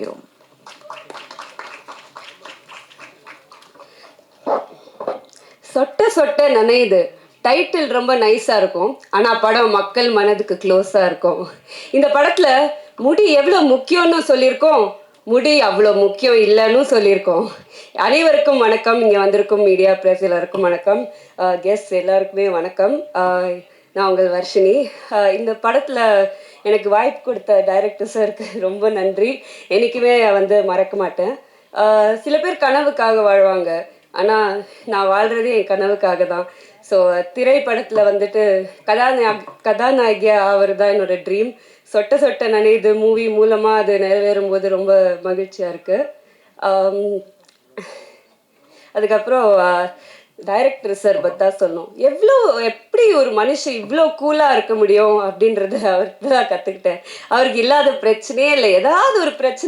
வரவேற்கிறோம். சொட்ட சொட்ட நனையுது டைட்டில் ரொம்ப நைஸா இருக்கும், ஆனா படம் மக்கள் மனதுக்கு க்ளோஸா இருக்கும். இந்த படத்துல முடி எவ்வளவு முக்கியம்னு சொல்லியிருக்கோம், முடி அவ்வளோ முக்கியம் இல்லைன்னு சொல்லியிருக்கோம். அனைவருக்கும் வணக்கம், இங்கே வந்திருக்கும் மீடியா பிரஸ் எல்லாருக்கும் வணக்கம், கெஸ்ட் எல்லாருக்குமே வணக்கம். நான் உங்கள் வர்ஷினி. இந்த படத்தில் எனக்கு வாய்ப்பு கொடுத்த டைரக்டர் சாருக்கு ரொம்ப நன்றி. என்றைக்குமே மறக்க மாட்டேன். சில பேர் கனவுக்காக வாழ்வாங்க, ஆனால் நான் வாழ்கிறதே என் கனவுக்காக தான். ஸோ திரைப்படத்தில் கதாநாயகியாக அவர் தான் என்னோட ட்ரீம். சொட்ட சொட்ட நனையுது மூவி மூலமாக அது நிறைவேறும் போது ரொம்ப மகிழ்ச்சியாக இருக்குது. அதுக்கப்புறம் டைரக்டர் சார் பற்றி தான் சொல்லணும். எப்படி ஒரு மனுஷன் இவ்வளோ கூலாக இருக்க முடியும் அப்படின்றத அவர்கிட்ட தான் கற்றுக்கிட்டேன். அவருக்கு இல்லாத பிரச்சனையே இல்லை, ஏதாவது ஒரு பிரச்சனை